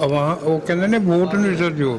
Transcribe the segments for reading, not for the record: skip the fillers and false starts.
ਉਹ ਕਹਿੰਦੇ ਨੇ ਵੋਟ ਨੂੰ ਇੱਜ਼ਤ ਦਿਓ,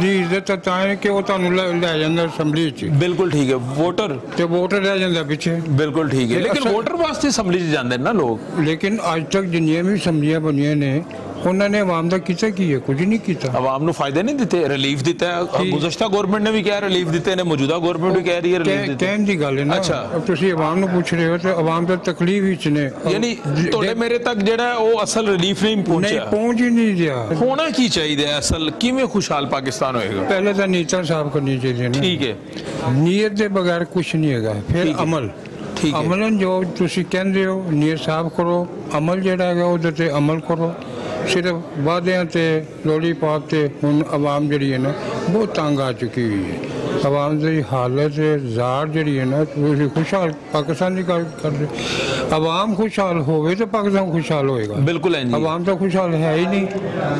ਦੀ ਇੱਜ਼ਤ ਤਾਂ ਹੈ ਕਿ ਉਹ ਤੁਹਾਨੂੰ ਲੈ ਜਾਂਦਾ ਅਸੈਂਬਲੀ 'ਚ। ਬਿਲਕੁਲ ਠੀਕ ਹੈ। ਵੋਟਰ ਤੇ ਵੋਟਰ ਰਹਿ ਜਾਂਦਾ ਪਿੱਛੇ। ਬਿਲਕੁਲ ਠੀਕ ਹੈ, ਲੇਕਿਨ ਵੋਟਰ ਵਾਸਤੇ ਅਸੈਂਬਲੀ 'ਚ ਜਾਂਦੇ ਨੇ ਨਾ ਲੋਕ। ਲੇਕਿਨ ਅੱਜ ਤੱਕ ਜਿੰਨੀਆਂ ਵੀ ਅਸੈਂਬਲੀਆਂ ਬਣੀਆਂ ਨੇ ਉਹਨਾਂ ਨੇ ਆਵਾਮ ਦਾ ਕੀਤਾ ਕੀ ਹੈ? ਕੁਝ ਨਹੀਂ ਕੀਤਾ। ਆਵਾਮ ਨੂੰ ਫਾਇਦੇ ਨਹੀਂ ਦਿੱਤੇ, ਰਿਲੀਫ ਦਿੱਤਾ ਹੈ। ਗੁਜ਼ਸ਼ਤਾ ਗਵਰਨਮੈਂਟ ਨੇ ਵੀ ਕਿਹਾ ਰਿਲੀਫ ਦਿੱਤੇ ਨੇ, ਮੌਜੂਦਾ ਗਵਰਨਮੈਂਟ ਵੀ ਕਹਿ ਰਹੀ ਹੈ ਰਿਲੀਫ ਦਿੱਤੇ। ਕਹਿਣ ਦੀ ਗੱਲ ਹੈ ਨਾ। ਅੱਛਾ, ਤੁਸੀਂ ਆਵਾਮ ਨੂੰ ਪੁੱਛ ਰਹੇ ਹੋ ਤੇ ਆਵਾਮ ਤਾਂ ਤਕਲੀਫ ਵਿੱਚ ਨੇ, ਯਾਨੀ ਤੁਹਾਡੇ ਮੇਰੇ ਤੱਕ ਜਿਹੜਾ ਉਹ ਅਸਲ ਰਿਲੀਫ ਨਹੀਂ ਪਹੁੰਚਿਆ। ਪਹੁੰਚ ਹੀ ਨਹੀਂ ਰਿਹਾ। ਹੋਣਾ ਕੀ ਚਾਹੀਦਾ ਹੈ ਅਸਲ? ਕਿਵੇਂ ਖੁਸ਼ਹਾਲ ਪਾਕਿਸਤਾਨ ਹੋਏਗਾ? ਪਹਿਲੇ ਤਾਂ ਨੀਤਾਂ ਸਾਫ਼ ਕਰਨੀ ਚਾਹੀਦੀ ਨੇ। ਠੀਕ ਹੈ। ਨੀਅਤ ਦੇ ਬਗੈਰ ਕੁਝ ਨਹੀਂ ਹੈਗਾ। ਫਿਰ ਅਮਲ, ਠੀਕ ਹੈ। ਅਮਲਨ ਜੋ ਤੁਸੀਂ ਕਹਿੰਦੇ ਹੋ ਨੀਅਤ ਸਾਫ਼ ਕਰੋ, ਅਮਲ ਜਿਹੜਾ ਹੈਗਾ ਉਹਦੇ ਤੇ ਅਮਲ ਕਰੋ। ਸਿਰਫ ਵਾਅਦਿਆਂ ਤੇ ਲੋਲੀਪੌਪ ਤੇ ਹੁਣ ਆਵਾਮ ਜਿਹੜੀ ਹੈ ਨਾ ਬਹੁਤ ਤੰਗ ਆ ਚੁੱਕੀ ਹੋਈ ਹੈ। عوام کی حالت زار جڑی ہے نا خوشحال پاکستان کی گل کر رہے عوام خوشحال ہوئے تو پاکستان خوشحال ہوئے گا بالکل ہے عوام تو خوشحال ہے ہی نہیں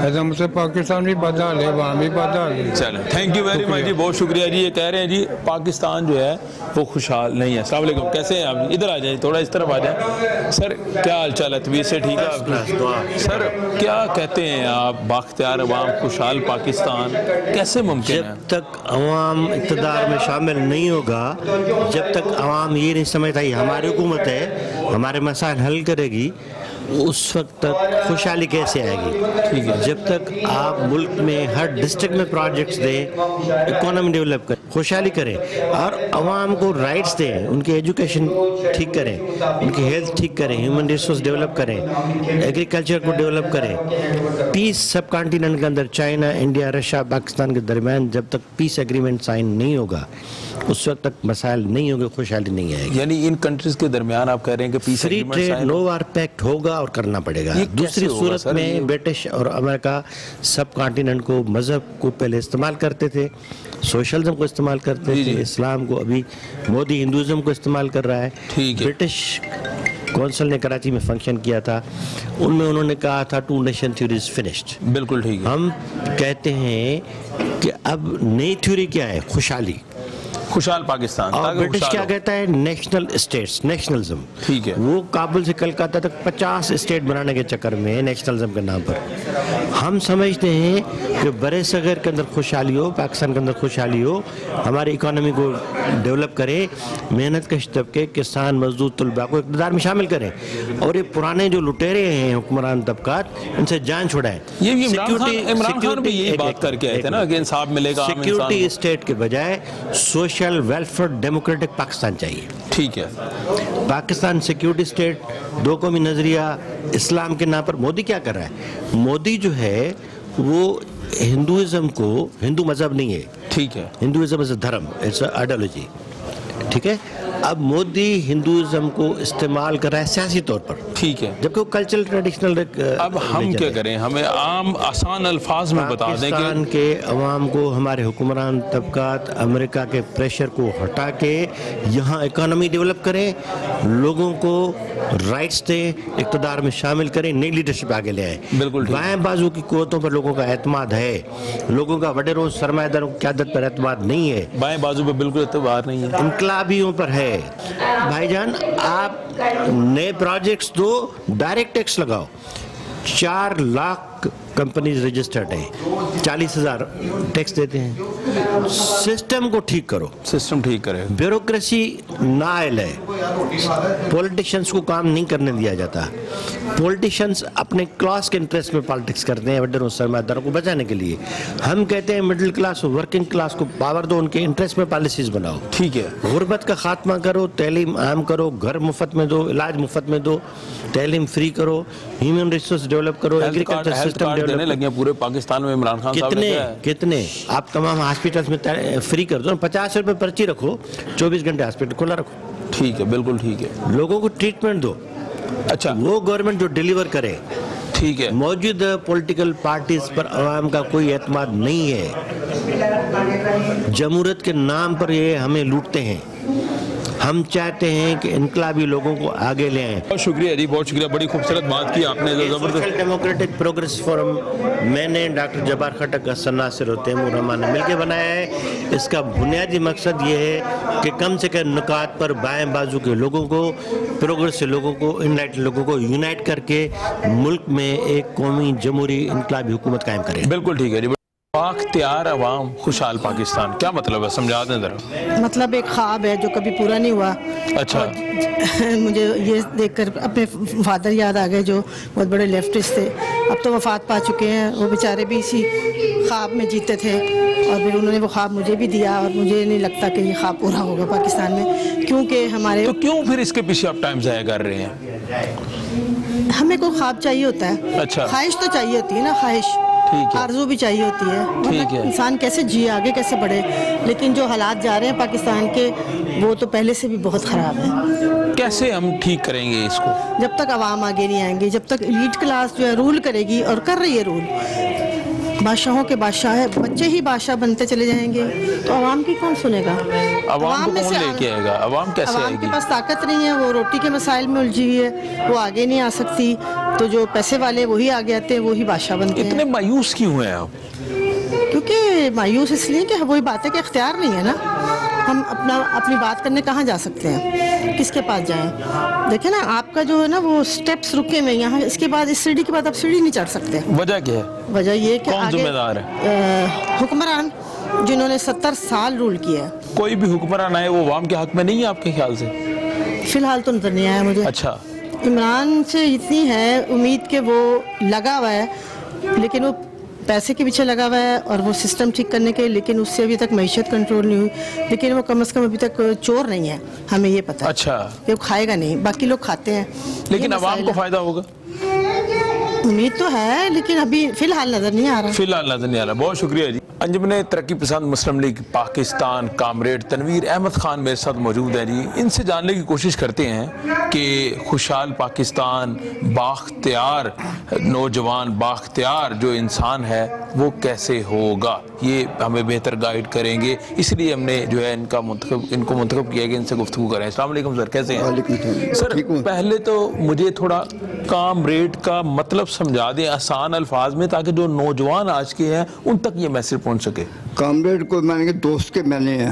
ایسا مطلب پاکستان بھی بدحال ہے عوام بھی بدحال ہے چلیں تھینک یو ویری مچ جی بہت شکریہ جی یہ کہہ رہے ہیں جی پاکستان جو ہے وہ خوشحال نہیں ہے السلام علیکم کیسے ہیں آپ ادھر آ جائیں تھوڑا اس طرف آ جائیں سر کیا حال چال ہے طبیعت سے ٹھیک ہے آپ سر کیا کہتے ہیں آپ بااختیار عوام خوشحال پاکستان کیسے ممکن ہے جب تک عوام اقتدار میں شامل نہیں ہوگا جب تک عوام یہ نہیں سمجھتا یہ ہماری حکومت ہے ہمارے مسائل حل کرے گی اس وقت تک خوشحالی کیسے آئے گی جب تک آپ ملک میں ہر ڈسٹرکٹ میں پروجیکٹس دیں اکانومی ڈیولپ کریں خوشحالی کریں اور عوام کو رائٹس دیں ان کی ایجوکیشن ٹھیک کریں ان کی ہیلتھ ٹھیک کریں ہیومن ریسورس ڈیولپ کریں ایگریکلچر کو ڈیولپ کریں پیس سب کانٹیننٹ کے اندر چائنا انڈیا رشیا پاکستان کے درمیان جب تک پیس ایگریمنٹ سائن نہیں ہوگا اس وقت تک مسائل نہیں ہوں گے خوشحالی نہیں آئے گی یعنی ان کنٹریز کے درمیان آپ کہہ رہے ہیں کہ پیس فری ایگریمنٹ ٹریڈ سائن نو وار پیکٹ ہوگا اور کرنا پڑے گا دوسری صورت میں برٹش اور امریکہ سب کانٹیننٹ کو مذہب کو پہلے استعمال کرتے تھے سوشلزم کو استعمال کرتے تھے اسلام کو ابھی مودی ہندوازم کو استعمال کر رہا ہے برٹش کونسل نے کراچی میں فنکشن کیا تھا ان میں انہوں نے کہا تھا 2 نیشن تھیوری از فنشڈ بالکل ٹھیک ہے ہم کہتے ہیں کہ اب نئی تھیوری کیا ہے خوشحالی خوشحال پاکستان اور برٹش کیا کہتا ہے نیشنل اسٹیٹس نیشنلزم ٹھیک ہے وہ کابل سے کلکتہ تک 50 اسٹیٹ بنانے کے چکر میں نیشنلزم کے نام پر ہم سمجھتے ہیں کہ برے صغیر کے اندر خوشحالی ہو پاکستان کے اندر خوشحالی ہو ہماری اکانومی کو ڈیولپ کرے محنت کش طبقے کسان مزدور طلباء کو اقتدار میں شامل کریں اور یہ پرانے جو لٹیرے ہیں حکمران طبقات ان سے جان چھڑائیں یہ عمران خان بھی یہی بات کر کے آئے تھے نا کہ انصاف ملے گا سیکیورٹی اسٹیٹ کے بجائے سوشل ویلفیئر ڈیموکریٹک پاکستان چاہیے ٹھیک ہے پاکستان سیکیورٹی اسٹیٹ دو قومی نظریہ اسلام کے نام پر مودی کیا کر رہا ہے مودی جو ہے وہ ہندوازم کو ہندو مذہب نہیں ہے ٹھیک ہے ہندوازم از اے دھرم اٹس اے آئیڈیالوجی ٹھیک ہے اب مودی ہندوازم کو استعمال کر رہا ہے سیاسی طور پر ٹھیک ہے جبکہ وہ کلچرل ٹریڈیشنل اب ہم کیا کریں ہمیں عام آسان الفاظ میں بتا دیں کہ پاکستان کے عوام کو ہمارے حکمران طبقات امریکہ کے پریشر کو ہٹا کے یہاں اکانومی ڈیولپ کریں لوگوں کو رائٹس دیں اقتدار میں شامل کریں نئی لیڈرشپ آگے لے آئیں بالکل بائیں بازو کی قوتوں پر لوگوں کا اعتماد ہے لوگوں کا وڈیروں سرمایہ داروں کی قیادت پر اعتماد نہیں ہے بائیں بازو پہ بالکل اعتبار نہیں ہے انقلابیوں پر ہے بھائی جان آپ نئے پروجیکٹس دو ڈائریکٹ ٹیکس لگاؤ 4 لاکھ کمپنیز رجسٹرڈ ہیں 40,000 ٹیکس دیتے ہیں سسٹم کو ٹھیک کرو سسٹم ٹھیک کرے بیوروکریسی نائل ہے پولیٹیشنز کو کام نہیں کرنے دیا جاتا پولیٹیشنز اپنے کلاس کے انٹرسٹ میں پالیٹکس کرتے ہیں وڈیروں سرمایہ داروں کو بچانے کے لیے ہم کہتے ہیں مڈل کلاس اور ورکنگ کلاس کو پاور دو ان کے انٹرسٹ میں پالیسیز بناؤ ٹھیک ہے غربت کا خاتمہ کرو تعلیم عام کرو گھر مفت میں دو علاج مفت میں دو تعلیم فری کرو ہیومن ریسورس ڈیولپ کرو ایگریکلچر سسٹم دینے لگے ہیں پورے پاکستان میں عمران خان صاحب نے کتنے آپ تمام ہاسپٹلز میں فری کر دو 50 روپے پرچی رکھو 24 گھنٹے ہاسپٹل کھلا رکھو ٹھیک ہے بالکل ٹھیک ہے لوگوں کو ٹریٹمنٹ دو اچھا وہ گورنمنٹ جو ڈیلیور کرے ٹھیک ہے موجودہ پولیٹیکل پارٹیز پر عوام کا کوئی اعتماد نہیں ہے جمہوریت کے نام پر یہ ہمیں لوٹتے ہیں ہم چاہتے ہیں کہ انقلابی لوگوں کو آگے لے آئیں بہت شکریہ جی بہت شکریہ بڑی خوبصورت بات کی آپ نے سوشل ڈیموکریٹک پروگریس فورم میں نے ڈاکٹر جبار خٹک حسن ناصر اور تیمور رحمان نے مل کے بنایا ہے اس کا بنیادی مقصد یہ ہے کہ کم سے کم نکات پر بائیں بازو کے لوگوں کو پروگریس سے لوگوں کو انلائٹ لوگوں کو یونائٹ کر کے ملک میں ایک قومی جمہوری انقلابی حکومت قائم کریں بالکل ٹھیک ہے جی بااختیار عوام خوشحال پاکستان کیا مطلب ہے سمجھا دیں ذرا مطلب ایک خواب ہے جو کبھی پورا نہیں ہوا اچھا مجھے یہ دیکھ کر اپنے فادر یاد آ گئے جو بہت بڑے لیفٹسٹ تھے اب تو وفات پا چکے ہیں وہ بیچارے بھی اسی خواب میں جیتے تھے اور پھر انہوں نے وہ خواب مجھے بھی دیا اور مجھے نہیں لگتا کہ یہ خواب پورا ہوگا پاکستان میں کیونکہ ہمارے تو کیوں پھر اس کے پیچھے آپ ٹائم ضائع کر رہے ہیں ہمیں کوئی خواب چاہیے ہوتا ہے اچھا خواہش تو چاہیے ہوتی ہے نا خواہش آرزو بھی چاہیے ہوتی ہے انسان کیسے جیے آگے کیسے بڑھے لیکن جو حالات جا رہے ہیں پاکستان کے وہ تو پہلے سے بھی بہت خراب ہے کیسے ہم ٹھیک کریں گے اس کو جب تک عوام آگے نہیں آئیں گے جب تک ایلیٹ کلاس جو ہے رول کرے گی اور کر رہی ہے رول بادشاہوں کے بادشاہ ہے، بچے ہی بادشاہ بنتے چلے جائیں گے تو عوام کی کون سنے گا؟ عوام کو کون لے کے آئے گا؟ عوام کیسے آئے عوام گی؟ کے پاس طاقت نہیں ہے، وہ روٹی کے مسائل میں الجھی ہوئی ہے، وہ آگے نہیں آ سکتی، تو جو پیسے والے وہی آگے آتے ہیں، وہی بادشاہ بنتے ہیں۔ اتنے مایوس کیوں ہیں آپ؟ کیونکہ مایوس اس لیے کہ وہی بات ہے کہ اختیار نہیں ہے نا، ہم اپنی بات کرنے کہاں جا سکتے ہیں، کس کے پاس جائیں؟ دیکھیں نا آپ کا جو ہے نا وہ سٹیپس رکے ہوئے یہاں، اس کے بعد اس سیڑھی کے بعد آپ سیڑھی نہیں چڑھ سکتے۔ وجہ کیا ہے؟ وجہ یہ کہ کون ذمہ دار ہے؟ حکمران جنہوں نے 70 سال رول کیا ہے۔ کوئی بھی حکمران آئے وہ عوام کے حق میں نہیں ہے آپ کے خیال سے؟ فی الحال تو نظر نہیں آیا مجھے۔ اچھا، عمران سے اتنی ہے امید کہ وہ لگا ہوا ہے، لیکن وہ پیسے کے پیچھے لگا ہوا ہے اور وہ سسٹم ٹھیک کرنے کے، لیکن اس سے ابھی تک معیشت کنٹرول نہیں ہوئی، لیکن وہ کم از کم ابھی تک چور نہیں ہے، ہمیں یہ پتہ ہے۔ اچھا، کہ وہ کھائے گا نہیں، باقی لوگ کھاتے ہیں، لیکن عوام کو فائدہ ہوگا؟ امید تو ہے لیکن ابھی فی الحال نظر نہیں آ رہا۔ فی الحال نظر نہیں آ رہا۔ بہت شکریہ جی۔ انجمن ترقی پسند مسلم لیگ پاکستان کامریڈ تنویر احمد خان میرے ساتھ موجود ہے جی، ان سے جاننے کی کوشش کرتے ہیں کہ خوشحال پاکستان بااختیار نوجوان بااختیار جو انسان ہے وہ کیسے ہوگا، یہ ہمیں بہتر گائیڈ کریں گے، اس لیے ہم نے جو ہے ان کو منتخب کیا کہ ان سے گفتگو کریں۔ السلام علیکم سر، کیسے ہیں؟ سر پہلے تو مجھے تھوڑا کامریڈ کا مطلب سمجھا دیں آسان الفاظ میں، تاکہ جو نوجوان آج کے ہیں ان تک یہ میسج پہنچ سکے۔ کامریڈ کو مانیں گے دوست کے معنی ہیں،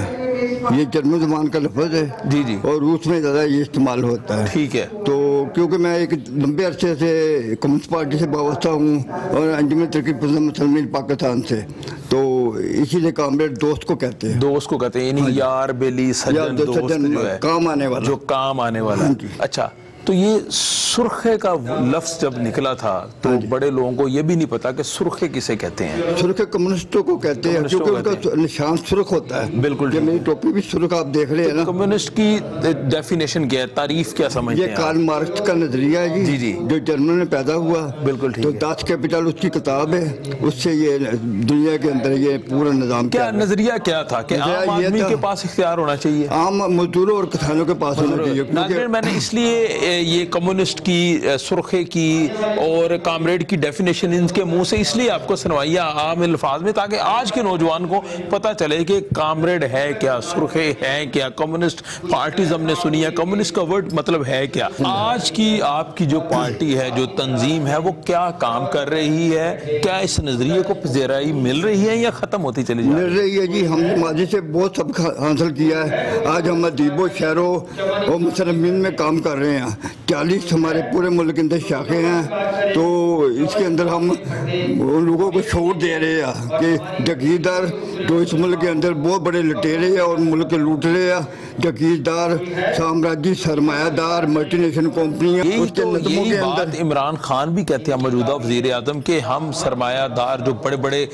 یہ جرمن زبان کا لفظ ہے جی جی، اور روس میں زیادہ یہ استعمال ہوتا ہے۔ ٹھیک ہے، تو کیونکہ میں ایک لمبے عرصے سے کمیونسٹ پارٹی سے وابستہ ہوں اور انجمن ترقی پسند مسلم لیگ پاکستان سے، تو اسی لیے کامریڈ دوست کو کہتے ہیں۔ دوست کو کہتے ہیں، یعنی یار بیلی سجن دوست جو ہے، کام آنے والا، جو کام آنے والا۔ اچھا، تو یہ سرخے کا لفظ جب نکلا تھا تو بڑے لوگوں کو یہ بھی نہیں پتا کہ سرخے کسے کہتے ہیں۔ سرخے کمیونسٹوں کو کہتے ہیں کیونکہ ان کا نشان سرخ ہوتا ہے۔ بالکل، میری ٹوپی بھی سرخ آپ دیکھ رہے ہیں نا۔ کمیونسٹ کی ڈیفینیشن کیا ہے، تعریف کیا سمجھتے ہیں؟ یہ کارل مارکس کا نظریہ ہے جی جی، جو جرمن میں پیدا ہوا۔ بالکل ٹھیک ہے، داس کیپیٹل اس کی کتاب ہے، اس سے یہ دنیا کے اندر یہ پورا نظام کیا نظریہ کیا تھا کہ عام آدمی کے پاس اختیار ہونا چاہیے، عام مزدوروں اور کسانوں کے پاس ہونا چاہیے۔ ناظرین میں نے اس لیے یہ کمیونسٹ کی، سرخے کی اور کامریڈ کی ڈیفینیشن ان کے منہ سے اس لیے آپ کو سنوائی عام الفاظ میں، تاکہ آج کے نوجوان کو پتہ چلے کہ کامریڈ ہے کیا، سرخے ہیں کیا، کمیونسٹ پارٹیز ہم نے سنی ہے، کمیونسٹ کا ورڈ مطلب ہے کیا۔ آج کی آپ کی جو پارٹی ہے، جو تنظیم ہے، وہ کیا کام کر رہی ہے؟ کیا اس نظریے کو پذیرائی مل رہی ہے یا ختم ہوتی چلی جا رہی ہے؟ مل رہی ہے جی، ہم نے ماضی سے بہت سبق حاصل کیا ہے۔ آج ہم ادیبوں، شاعروں اور مصنفین میں کام کر رہے ہیں، 40 ہمارے پورے ملک کے اندر شاخیں ہیں، تو اس کے اندر ہم ان لوگوں کو شعور دے رہے ہیں کہ جگیردار جو اس ملک کے اندر بہت بڑے لٹیرے ہیں اور ملک کے لوٹ رہے ہیں، جگیردار، سامراجی سرمایہ دار، ملٹی نیشنل کمپنیاں، یہی بات عمران خان بھی کہتے ہیں موجودہ وزیر اعظم کہ ہم سرمایہ دار جو بڑے بڑے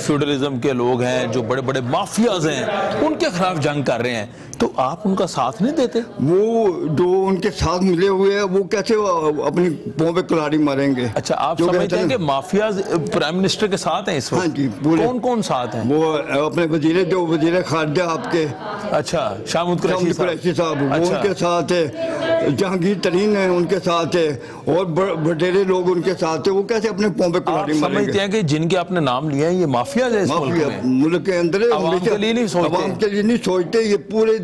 فیوڈلزم کے لوگ ہیں، جو بڑے بڑے مافیاز ہیں، ان کے خلاف جنگ کر رہے ہیں، تو آپ ان کا ساتھ نہیں دیتے؟ وہ جو ان کے ساتھ ملے ہوئے ہیں وہ کیسے اپنی پاؤں پہ کلہاڑی ماریں گے؟ اچھا، آپ سمجھتے ہیں کہ مافیاز پرائم منسٹر کے ساتھ ہیں اس وقت؟ ہاں جی، کون کون ساتھ ہیں؟ وہ اپنے وزیر خارجہ آپ کے، اچھا، شاہمود قریشی صاحب، وہ ان کے ساتھ ہے، جہانگیر ترین ہیں ان کے ساتھ ہے، اور بڑے لوگ ان کے ساتھ ہے، وہ کیسے اپنے پاؤں پہ کلہاڑی ماریں گے؟ سمجھتے ہیں کہ جن کے آپ نے نام لیا ہے یہ مافیاز ہے اس ملک کے اندر، عوام کے لیے نہیں سوچتے، عوام کے لیے نہیں سوچتے، یہ پورے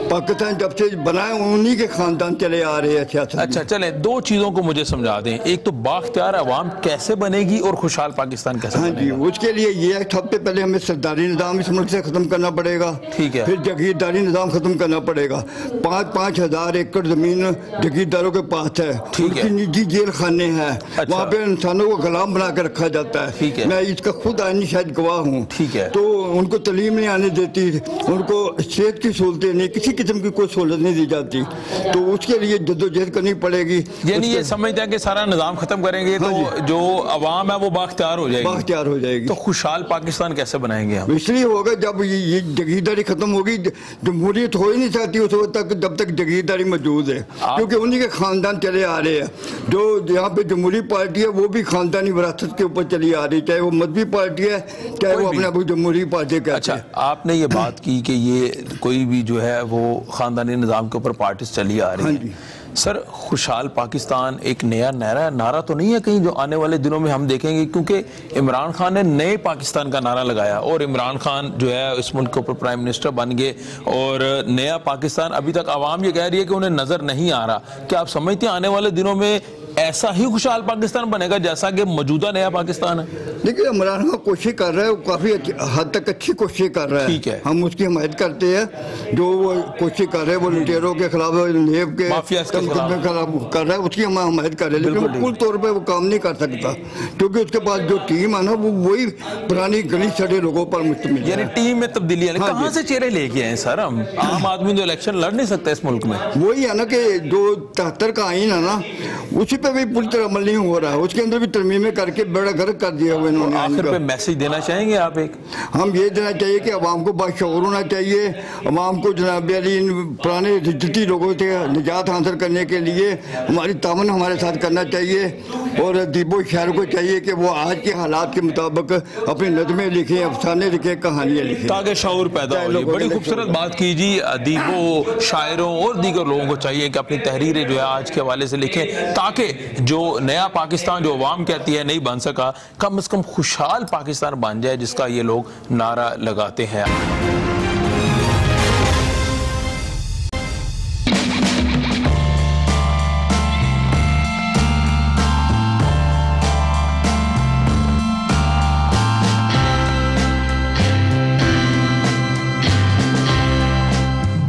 پاکستان جب سے بنائے انہی کے خاندان چلے آ رہے ہیں۔ اچھا چلیں، دو چیزوں کو مجھے سمجھا دیں، ایک تو بااختیار عوام کیسے بنے گی اور خوشحال پاکستان کیسے بنے گا؟ ہاں جی، اس کے لیے یہ ہے سب سے پہلے ہمیں سرداری نظام اس ملک سے ختم کرنا پڑے گا، ٹھیک ہے، پھر جگیرداری نظام ختم کرنا پڑے گا۔ 5,000 ایکڑ زمین جگیرداروں کے پاس ہے، ان کی نجی جیل خانے ہیں، وہاں پہ انسانوں کو غلام بنا کے رکھا جاتا ہے، میں اس کا خود آئینی شاہد گواہ ہوں۔ تو ان کو تعلیم نہیں آنے دیتی، ان کو صحت کی سہولتیں نہیں، کسی قسم کی کوئی سہولت نہیں دی جاتی، تو اس کے لیے جدوجہد کرنی پڑے گی۔ یعنی یہ سمجھتے ہیں کہ سارا نظام ختم کریں گے تو جو عوام ہے وہ بااختیار ہو جائے گی، بااختیار ہو جائے گی۔ تو خوشحال پاکستان کیسے بنائیں گے ہم؟ اس لیے ہوگا جب یہ جگیرداری ختم ہوگی، جمہوریت ہو ہی نہیں سکتی اس وقت تک جب تک جگیرداری موجود ہے، کیونکہ انہی کے خاندان چلے آ رہے ہیں۔ جو یہاں پہ جمہوری پارٹی ہے وہ بھی خاندانی وراثت کے اوپر چلی آ رہی ہے، چاہے وہ مذہبی پارٹی ہے، چاہے وہ اپنے آپ کو جمہوری پارٹی کہتے ہیں۔ اچھا، آپ نے یہ بات کی کہ یہ کوئی بھی جو ہے وہ خاندانی نظام کے اوپر پارٹیز چلی آ رہی ہیں. سر خوشحال پاکستان ایک نیا نعرہ تو نہیں ہے کہیں جو آنے والے دنوں میں ہم دیکھیں گے؟ کیونکہ عمران خان نے نئے پاکستان کا نعرہ لگایا اور عمران خان جو ہے اس ملک کے اوپر پرائم منسٹر بن گئے اور نیا پاکستان ابھی تک عوام یہ کہہ رہی ہے کہ انہیں نظر نہیں آ رہا. کیا آپ سمجھتے ہیں آنے والے دنوں میں ایسا ہی خوشحال پاکستان بنے گا جیسا کہ موجودہ نیا پاکستان ہے؟ دیکھیے عمران خان کوشش کر رہا ہے, وہ کافی حد تک اچھی کوشش کر رہا ہے. ٹھیک ہے, ہم اس کی حمایت کرتے ہیں. جو وہ کوشش کر رہے ہیں وہ لٹیروں کے خلاف, نیب کے خلاف کر رہا ہے, اس کی ہم حمایت کر رہے ہیں. لیکن وہ کل طور پہ وہ کام نہیں کر سکتا کیونکہ اس کے پاس جو ٹیم ہے نا وہ وہی پرانی گلی چھڑے لوگوں پر مشتمل ہے. یعنی ٹیم میں تبدیلی ہے. کہاں سے چہرے لے کے آئے سر؟ ہم عام آدمی تو الیکشن لڑ نہیں سکتا اس ملک میں. وہی ہے نا کہ جو 73 کا آئین ہے نا اسی پہ بھی پوری طرح عمل نہیں ہو رہا ہے. اس کے اندر بھی ترمیمیں کر کے بیڑا گرک کر دیا ہوا انہوں نے. آخر پہ میسیج دینا چاہیں گے آپ؟ ایک ہم یہ دینا چاہیے کہ عوام کو باشعور ہونا چاہیے. عوام کو جناب علی ان پرانے رجتی لوگوں سے نجات حاصل کرنے کے لیے ہماری تعاون ہمارے ساتھ کرنا چاہیے. اور ادیب و شاعر کو چاہیے کہ وہ آج کے حالات کے مطابق اپنی نظمیں لکھیں, افسانے لکھیں, کہانیاں لکھیں تاکہ شعور پیدا ہو. بڑی خوبصورت بات کی جی. ادیبوں, شاعروں اور دیگر لوگوں کو چاہیے کہ اپنی تحریریں جو ہے آج کے حوالے سے لکھیں تاکہ جو نیا پاکستان جو عوام کہتی ہے نہیں بن سکا, کم از کم خوشحال پاکستان بن جائے جس کا یہ لوگ نعرہ لگاتے ہیں.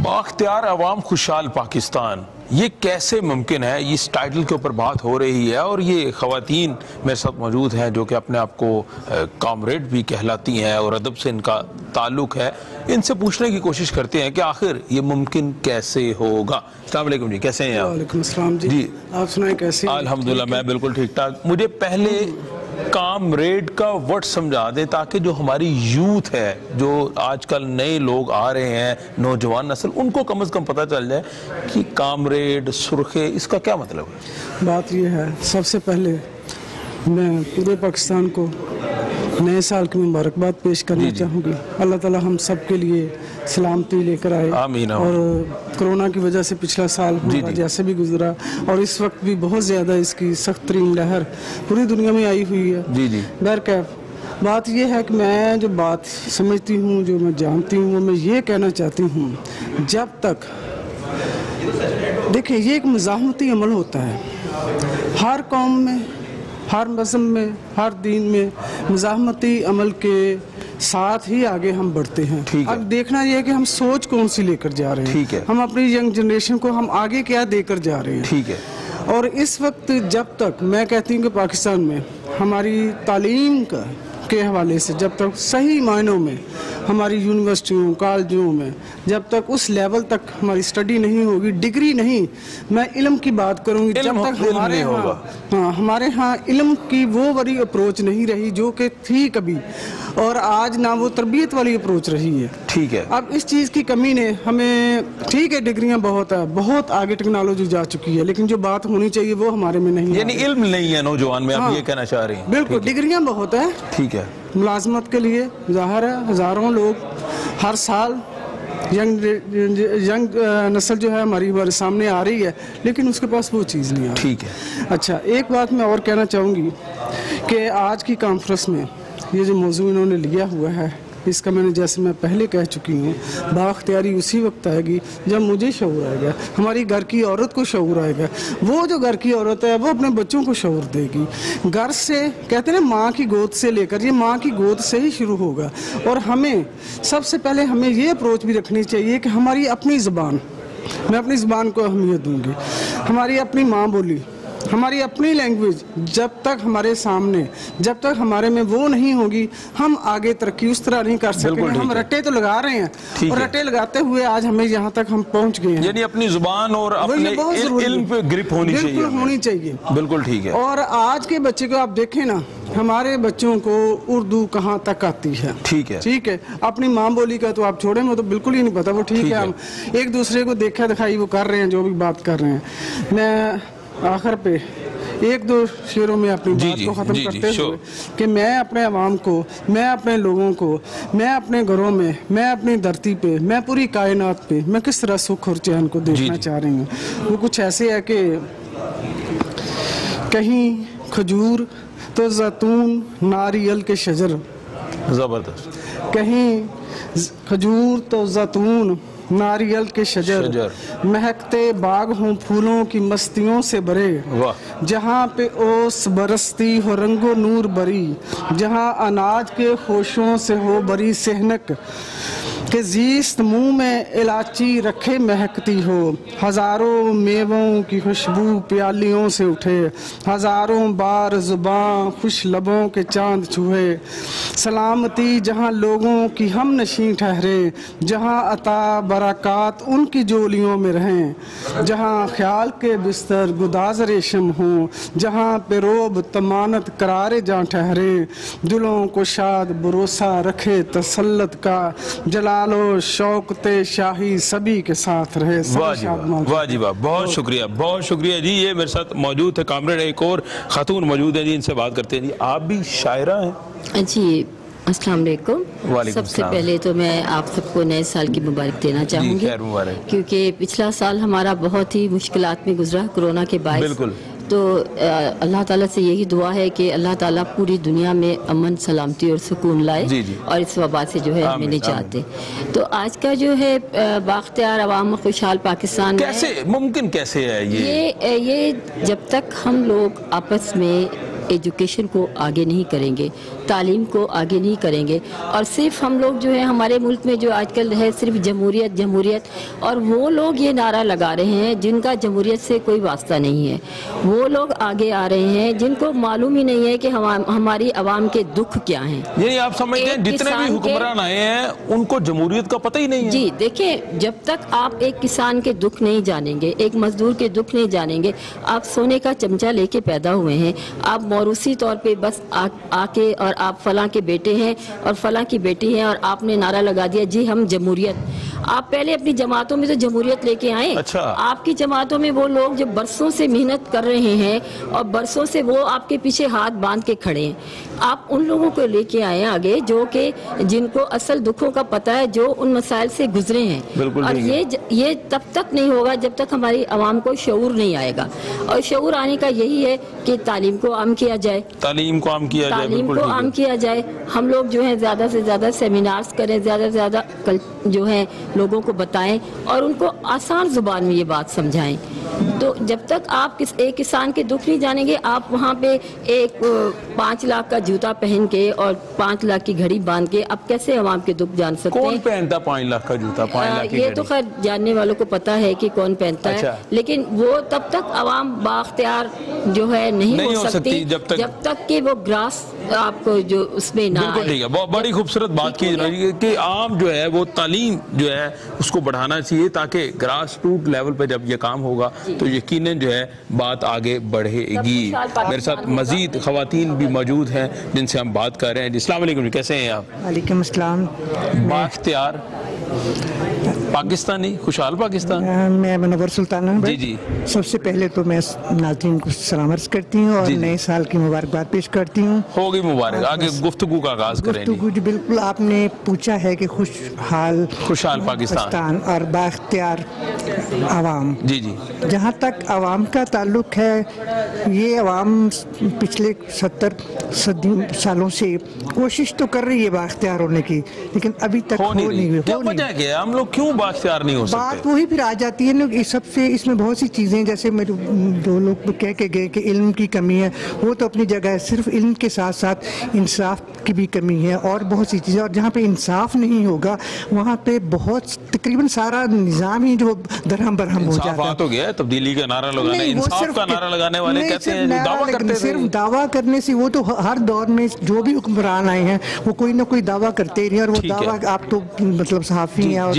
بااختیار عوام خوشحال پاکستان, یہ کیسے ممکن ہے؟ اس ٹائٹل کے اوپر بات ہو رہی ہے اور یہ خواتین میرے ساتھ موجود ہیں جو کہ اپنے آپ کو کامریڈ بھی کہلاتی ہیں اور ادب سے ان کا تعلق ہے. ان سے پوچھنے کی کوشش کرتے ہیں کہ آخر یہ ممکن کیسے ہوگا. السلام علیکم جی, کیسے ہیں آپ؟ وعلیکم السلام جی, آپ سنائیں کیسے ہیں؟ الحمدللہ میں بالکل ٹھیک ٹھاک. مجھے پہلے کامریڈ کا ورڈ سمجھا دیں تاکہ جو ہماری یوتھ ہے, جو آج کل نئے لوگ آ رہے ہیں, نوجوان نسل, ان کو کم از کم پتہ چل جائے کہ کامریڈ, سرخے, اس کا کیا مطلب ہے. بات یہ ہے, سب سے پہلے میں پورے پاکستان کو نئے سال کی مبارکباد پیش کرنا چاہوں گی. اللہ تعالی ہم سب کے لیے سلامتی لے کر آئے. آمین. اور کرونا کی وجہ سے پچھلا سال جیسے بھی گزرا اور اس وقت بھی بہت زیادہ اس کی سخت ترین لہر پوری دنیا میں آئی ہوئی ہے. بہرکیف بات یہ ہے کہ میں جو بات سمجھتی ہوں, جو میں جانتی ہوں, وہ میں یہ کہنا چاہتی ہوں, جب تک دیکھیں یہ ایک مزاحمتی عمل ہوتا ہے ہر قوم میں, ہر مذہب میں, ہر دین میں مزاحمتی عمل کے ساتھ ہی آگے ہم بڑھتے ہیں. اب دیکھنا یہ ہے کہ ہم سوچ کون سی لے کر جا رہے ہیں, ہم اپنی ینگ جنریشن کو ہم آگے کیا دے کر جا رہے ہیں. ٹھیک ہے. اور اس وقت جب تک میں کہتی ہوں کہ پاکستان میں ہماری تعلیم کے حوالے سے جب تک صحیح معنوں میں ہماری یونیورسٹیوں, کالجوں میں جب تک اس لیول تک ہماری سٹڈی نہیں ہوگی, ڈگری نہیں, میں علم کی بات کروں گی, جب تک ہمارے ہاں علم کی وہ بڑی اپروچ نہیں رہی جو کہ تھی کبھی, اور آج نہ وہ تربیت والی اپروچ رہی ہے. ٹھیک ہے. اب اس چیز کی کمی نے ہمیں, ٹھیک ہے ڈگریاں بہت ہے, بہت آگے ٹیکنالوجی جا چکی ہے, لیکن جو بات ہونی چاہیے وہ ہمارے میں نہیں. یعنی علم نہیں ہے نوجوان میں, آپ یہ کہنا چاہ رہی ہیں؟ بالکل, ڈگریاں بہت ہیں. ٹھیک ہے. ملازمت کے لیے ظاہر ہے ہزاروں لوگ ہر سال ینگ نسل جو ہے ہمارے سامنے آ رہی ہے, لیکن اس کے پاس وہ چیز نہیں آ رہی. ٹھیک ہے. اچھا, ایک بات میں اور کہنا چاہوں گی کہ آج کی کانفرنس میں یہ جو موضوع انہوں نے لیا ہوا ہے, اس کا میں نے جیسے میں پہلے کہہ چکی ہوں, بااختیاری اسی وقت آئے گی جب مجھے شعور آئے گا, ہماری گھر کی عورت کو شعور آئے گا. وہ جو گھر کی عورت ہے وہ اپنے بچوں کو شعور دے گی. گھر سے کہتے ہیں نا, ماں کی گود سے لے کر, یہ ماں کی گود سے ہی شروع ہوگا. اور ہمیں سب سے پہلے ہمیں یہ اپروچ بھی رکھنی چاہیے کہ ہماری اپنی زبان, میں اپنی زبان کو اہمیت دوں گی, ہماری اپنی ماں بولی, ہماری اپنی لینگویج جب تک ہمارے سامنے, جب تک ہمارے میں وہ نہیں ہوگی, ہم آگے ترقی اس طرح نہیں کر سکیں. ہم رٹے تو لگا رہے ہیں اور رٹے لگاتے ہوئے آج ہمیں یہاں تک ہم پہنچ گئے ہیں. یعنی اپنی زبان اور اپنے علم پہ گرپ ہونی چاہیے. بالکل ہونی چاہیے. بالکل ٹھیک ہے. اور آج کے بچے کو آپ دیکھیں نا, ہمارے بچوں کو اردو کہاں تک آتی ہے. ٹھیک ہے. ٹھیک ہے. اپنی ماں بولی کا تو آپ چھوڑیں, وہ تو بالکل ہی نہیں پتا. وہ ٹھیک ہے, ہم ایک دوسرے کو دیکھا دکھائی وہ کر رہے ہیں, جو بھی بات کر رہے ہیں. میں آخر پہ ایک دو شعروں میں اپنی بات کو ختم کرتے ہوئے کہ میں اپنے عوام کو، میں اپنے لوگوں کو، میں اپنے گھروں میں، میں اپنی دھرتی پہ، میں پوری کائنات پہ میں کس طرح سکھ اور چین کو دیکھنا چاہ رہی ہوں. وہ کچھ ایسے ہے کہ کہیں کھجور تو زیتون ناریل کے شجر، زبردست، کہیں کھجور تو زیتون ناریل کے شجر، مہکتے باغ ہوں پھولوں کی مستیوں سے بھرے، جہاں پہ اوس برستی ہو رنگ و نور بری، جہاں اناج کے خوشوں سے ہو بری صحنک، کہ زیست منہ میں الائچی رکھے مہکتی ہو، ہزاروں میووں کی خوشبو پیالیوں سے اٹھے، ہزاروں بار زباں خوش لبوں کے چاند چھوئے، سلامتی جہاں لوگوں کی ہم نشیں ٹھہرے، جہاں عطا برکات ان کی جولیوں میں رہیں، جہاں خیال کے بستر گداز ریشم ہوں، جہاں پہ روب تمانت قرار جاں ٹھہرے، دلوں کو شاد بھروسہ رکھے تسلط کا، جلال و شوقت شاہی سبھی کے ساتھ رہے. واہ جی واہ، بہت شکریہ، بہت شکریہ جی. یہ میرے ساتھ موجود ہے کامریڈ، ایک اور خاتون موجود ہے جی، ان سے بات کرتے ہیں. جی آپ بھی شاعرہ ہیں؟ جی السلام علیکم. سب سے پہلے تو میں آپ سب کو نئے سال کی مبارک دینا چاہوں گی، کیونکہ پچھلا سال ہمارا بہت ہی مشکلات میں گزرا کورونا کے باعث. بالکل. تو اللہ تعالیٰ سے یہی دعا ہے کہ اللہ تعالیٰ پوری دنیا میں امن سلامتی اور سکون لائے اور اس وبا سے جو ہے ہمیں نجات دے. تو آج کا جو ہے بااختیار عوام خوشحال پاکستان کیسے ممکن، کیسے ہے یہ جب تک ہم لوگ آپس میں ایجوکیشن کو آگے نہیں کریں گے، تعلیم کو آگے نہیں کریں گے، اور صرف ہم لوگ جو ہے ہمارے ملک میں جو آج کل ہے صرف جمہوریت جمہوریت، اور وہ لوگ یہ نعرہ لگا رہے ہیں جن کا جمہوریت سے کوئی واسطہ نہیں ہے. وہ لوگ آگے آ رہے ہیں جن کو معلوم ہی نہیں ہے کہ ہماری عوام کے دکھ کیا ہیں. یعنی آپ سمجھتے ہیں جتنے بھی حکمران آئے ہیں ان کو جمہوریت کا پتہ ہی نہیں ہے؟ جی دیکھیں، جب تک آپ ایک کسان کے دکھ نہیں جانیں گے، ایک مزدور کے دکھ نہیں جانیں گے، آپ سونے کا چمچہ لے کے پیدا ہوئے ہیں، آپ موروثی طور پہ بس آ کے اور آپ فلاں کے بیٹے ہیں اور فلاں کی بیٹی ہیں اور آپ نے نعرہ لگا دیا جی ہم جمہوریت. آپ پہلے اپنی جماعتوں میں تو جمہوریت لے کے آئیں. آپ کی جماعتوں میں وہ لوگ جو برسوں سے محنت کر رہے ہیں اور برسوں سے وہ آپ کے پیچھے ہاتھ باندھ کے کھڑے ہیں، آپ ان لوگوں کو لے کے آئیں آگے جو کہ جن کو اصل دکھوں کا پتہ ہے، جو ان مسائل سے گزرے ہیں. اور یہ تب تک نہیں ہوگا جب تک ہماری عوام کو شعور نہیں آئے گا. اور شعور آنے کا یہی ہے کہ تعلیم کو عام کیا جائے، تعلیم کو عام کیا جائے. ہم لوگ جو ہے زیادہ سے زیادہ سیمینارز کریں، زیادہ سے زیادہ جو ہے لوگوں کو بتائیں اور ان کو آسان زبان میں یہ بات سمجھائیں. تو جب تک آپ ایک کسان کے دکھ نہیں جانیں گے، آپ وہاں پہ ایک 5 لاکھ کا جوتا پہن کے اور 5 لاکھ کی گھڑی باندھ کے آپ کیسے عوام کے دکھ جان سکتے ہیں؟ کون پہنتا 5 لاکھ کا جوتا، 5 لاکھ کی گھڑی؟ یہ تو خیر جاننے والوں کو پتا ہے کہ کون پہنتا ہے، لیکن وہ تب تک عوام بااختیار جو ہے نہیں ہو سکتی جب تک کہ وہ گراس آپ کو جو اس میں نہ آئے. بالکل ٹھیک ہے، بڑی خوبصورت بات کی کہ عام جو ہے وہ تعلیم جو ہے اس کو بڑھانا چاہیے تاکہ گراس روٹ لیول پہ جب یہ کام ہوگا تو یقیناً جو ہے بات آگے بڑھے گی. میرے ساتھ مزید خواتین بھی موجود ہیں جن سے ہم بات کر رہے ہیں. السلام علیکم، کیسے ہیں آپ؟ وعلیکم السلام. بااختیار پاکستانی، خوشحال پاکستان. میں منور سلطانہ. جی سب سے پہلے تو میں ناظرین کو سلام عرض کرتی ہوں اور نئے سال کی مبارکباد پیش کرتی ہوں. ہوگی مبارک. آگے گفتگو کا آغاز کریں. گفتگو جی بالکل آپ نے پوچھا ہے کہ خوشحال پاکستان اور بااختیار عوام. جی جہاں تک عوام کا تعلق ہے، یہ عوام پچھلے 70 سالوں سے کوشش تو کر رہی ہے بااختیار ہونے کی، لیکن ابھی تک ہو نہیں ہوئی. کیا وجہ ہے کہ ہم لوگ کیوں بااختیار نہیں ہو سکتے؟ بات وہی پھر آ جاتی ہے نا، سب سے اس میں بہت سی چیزیں، جیسے میرے 2 لوگ کہہ کے گئے کہ علم کی کمی ہے، وہ تو اپنی جگہ ہے، صرف علم کے ساتھ ساتھ انصاف کی بھی کمی ہے اور بہت سی چیزیں. اور جہاں پہ انصاف نہیں ہوگا وہاں پہ بہت تقریباً سارا نظام ہی جو درہم برہم ہو جاتا ہے. انصافات ہو گیا، تبدیلی کا نعرہ لگانے، انصاف کا نعرہ لگانے والے کہتے ہیں دعویٰ کرتے ہیں. صرف دعویٰ کرنے سے وہ تو ہر دور میں جو بھی حکمران آئے ہیں وہ کوئی نہ کوئی دعویٰ کرتے ہی رہے، اور وہ دعویٰ آپ تو مطلب صحافی ہیں اور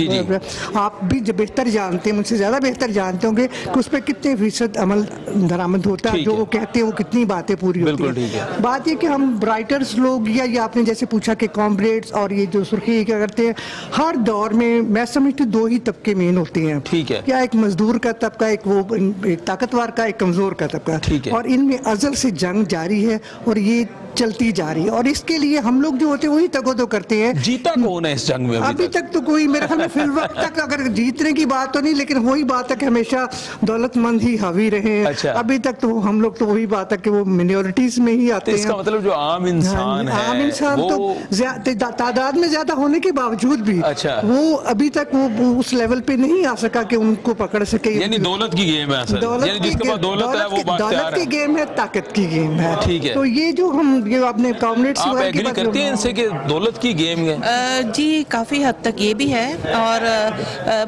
آپ بھی بہتر جانتے ہیں, مجھ سے زیادہ بہتر جانتے ہوں گے کہ اس پہ کتنے فیصد عمل درآمد ہوتا ہے, جو وہ کہتے ہیں وہ کتنی باتیں پوری ہوتی ہیں. بات یہ کہ ہم رائٹرز لوگ یا آپ نے جیسے پوچھا کہ کامریڈز اور یہ جو سرخی کیا کرتے ہیں, ہر دور میں سمجھتی ہوں 2 ہی طبقے مین ہوتے ہیں. کیا ایک مزدور کا طبقہ, ایک طاقتور کا, ایک کمزور کا طبقہ, اور ان میں ازل سے جنگ جاری ہے اور یہ چلتی جا رہی ہے. اور اس کے لیے ہم لوگ جو ہوتے ہیں وہی تگو کرتے ہیں. جیتا کون ہے اس جنگ میں ابھی تک تو کوئی, میرے خیال میں فی الوقت تک اگر جیتنے کی بات تو نہیں, لیکن وہی بات ہے کہ ہمیشہ دولت مند ہی حاوی رہے. ابھی تک تو ہم لوگ تو وہی بات ہے کہ وہ منورٹیز میں ہی آتے ہیں. اس کا مطلب جو عام انسان ہے, عام انسان تو تعداد میں زیادہ ہونے کے باوجود بھی وہ ابھی تک وہ اس لیول پہ نہیں آ سکا کہ ان کو پکڑ سکے. یعنی دولت کی گیم ہے اصل, یعنی جس کے پاس دولت ہے وہ باختیار ہے. دولت کی گیم ہے, طاقت کی گیم ہے. تو یہ جو ہم آپ نے کامریڈز آپ ایگری کرتے ہیں ان سے کہ دولت کی گیم ہے؟ جی کافی حد تک یہ بھی ہے, اور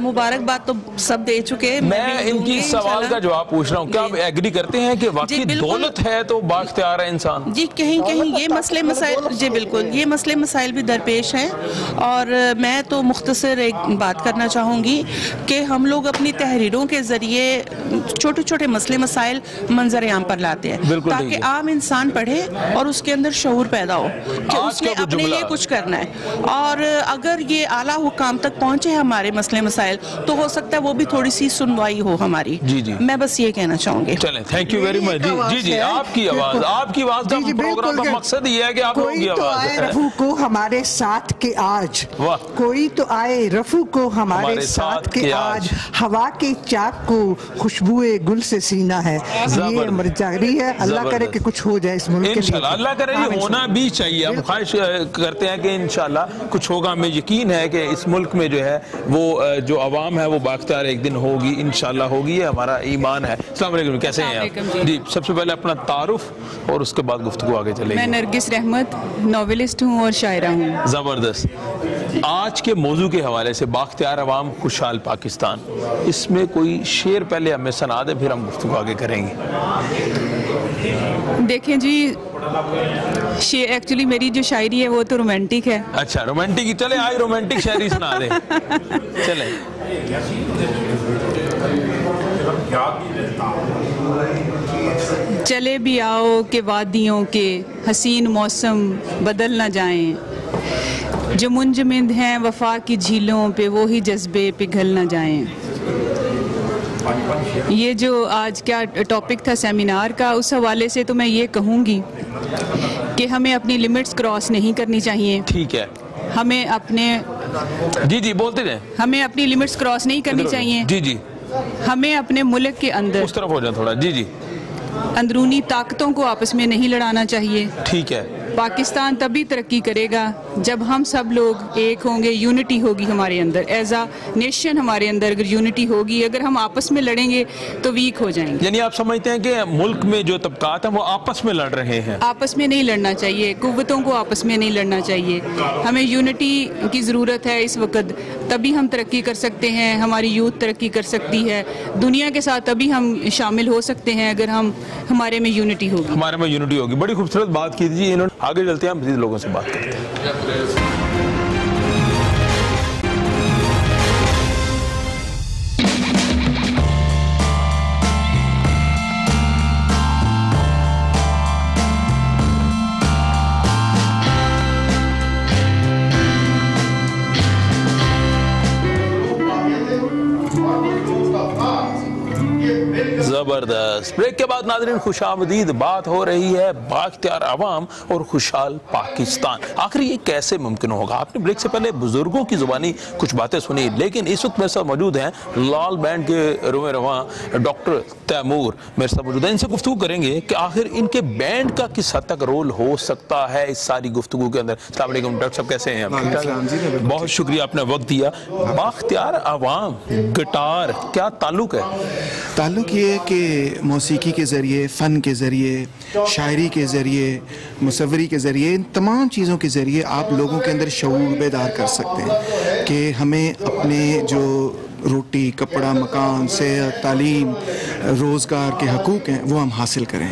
مبارکباد تو سب دے چکے. میں ان کی سوال کا جواب پوچھ رہا ہوں, کیا آپ ایگری کرتے ہیں کہ واقعی دولت ہے تو بااختیار ہے انسان؟ جی کہیں یہ مسئلے مسائل, جی بالکل یہ مسئلے مسائل بھی درپیش ہیں. اور میں تو مختصر ایک بات کرنا چاہوں گی کہ ہم لوگ اپنی تحریروں کے ذریعے چھوٹے چھوٹے مسئلے مسائل منظر عام پر لاتے ہیں تاکہ عام انسان پڑھے اور اس کے اندر شعور پیدا ہو کہ اس نے اپنے لیے کچھ کرنا ہے. اور اگر یہ اعلیٰ حکام تک پہنچے ہمارے مسئلے مسائل تو ہو سکتا ہے وہ بھی تھوڑی سی سنوائی ہو ہماری. میں بس یہ کہنا چاہوں گی. چلیں, تھینک یو ویری مچ. جی آپ کی آواز, آپ کی آواز کا پروگرام کا مقصد یہ ہے کہ آپ لوگوں کی آواز ہے. کوئی تو آئے رفو کو ہمارے ساتھ کے آج, کوئی تو آئے رفو کو ہمارے ساتھ کے آج, ہوا کے چاک کو خوشبوئے گل سے سینہ ہے. یہ امر جاری ہے. اللہ کرے کہ کچھ ہو جائے اس ملک کے لیے. اللہ کرے یہ ہونا بھی چاہیے. ہم خواہش کرتے ہیں کہ انشاءاللہ کچھ ہوگا. ہمیں یقین ہے کہ اس ملک میں جو ہے وہ جو عوام ہے وہ بااختیار ایک دن ہوگی, انشاءاللہ ہوگی. یہ ہمارا ایمان ہے. السلام علیکم, کیسے ہیں آپ؟ جی سب سے پہلے اپنا تعارف اور اس کے بعد گفتگو آگے چلے گی. میں نرگس رحمت, ناولسٹ ہوں اور شاعرہ ہوں. زبردست. آج کے موضوع کے حوالے سے بااختیار عوام خوشحال پاکستان, اس میں کوئی شعر پہلے ہمیں سنا دیں, پھر ہم گفتگو آگے کریں گے. دیکھیں جی, ایکچولی میری جو شاعری ہے وہ تو رومانٹک ہے. اچھا رومانٹک, چلے آج رومانٹک شاعری سنا دیں. چلیں. چلے بھی آؤ کہ وادیوں کے حسین موسم بدل نہ جائیں, جو منجمد ہیں وفا کی جھیلوں پہ وہی جذبے پگھل نہ جائیں. یہ جو آج کیا ٹاپک تھا سیمینار کا, اس حوالے سے تو میں یہ کہوں گی کہ ہمیں اپنی لمٹس کراس نہیں کرنی چاہیے. ٹھیک ہے. ہمیں اپنے جی بولتے رہیں. ہمیں اپنی لمٹس کراس نہیں کرنی چاہیے. جی ہمیں اپنے ملک کے اندر اس طرف ہو جائیں تھوڑا. جی اندرونی طاقتوں کو آپس میں نہیں لڑانا چاہیے. ٹھیک ہے. پاکستان تبھی ترقی کرے گا جب ہم سب لوگ ایک ہوں گے, یونٹی ہوگی ہمارے اندر, ایز اے نیشن ہمارے اندر اگر یونٹی ہوگی. اگر ہم آپس میں لڑیں گے تو ویک ہو جائیں گے. یعنی آپ سمجھتے ہیں کہ ملک میں جو طبقات ہیں وہ آپس میں لڑ رہے ہیں؟ آپس میں نہیں لڑنا چاہیے, قوتوں کو آپس میں نہیں لڑنا چاہیے. ہمیں یونٹی کی ضرورت ہے اس وقت, تبھی ہم ترقی کر سکتے ہیں, ہماری یوتھ ترقی کر سکتی ہے, دنیا کے ساتھ تبھی ہم شامل ہو سکتے ہیں اگر ہمارے میں یونٹی ہوگی. ہمارے میں یونٹی ہوگی. بڑی خوبصورت بات کی تھی انہوں نے. آگے چلتے ہیں, ہم مزید لوگوں سے بات کرتے ہیں. زبردست. بریک کے بعد ناظرین خوش آمدید. بات ہو رہی ہے بااختیار عوام اور خوشحال پاکستان. آخر یہ کیسے ممکن ہوگا؟ آپ نے بریک سے پہلے بزرگوں کی زبانی کچھ باتیں سنی, لیکن اس وقت میرے ساتھ موجود ہیں لال بینڈ کے روئے رواں ڈاکٹر تیمور میرے ساتھ موجود ہیں. ان سے گفتگو کریں گے کہ آخر ان کے بینڈ کا کس حد تک رول ہو سکتا ہے اس ساری گفتگو کے اندر. السلام علیکم ڈاکٹر صاحب, کیسے ہیں آپ؟ بہت شکریہ آپ نے وقت دیا. بااختیار عوام گٹار کیا تعلق ہے؟ تعلق یہ ہے کہ موسیقی کے ذریعے, فن کے ذریعے, شاعری کے ذریعے, مصوری کے ذریعے, ان تمام چیزوں کے ذریعے آپ لوگوں کے اندر شعور بیدار کر سکتے ہیں کہ ہمیں اپنے جو روٹی, کپڑا, مکان, صحت, تعلیم, روزگار کے حقوق ہیں وہ ہم حاصل کریں.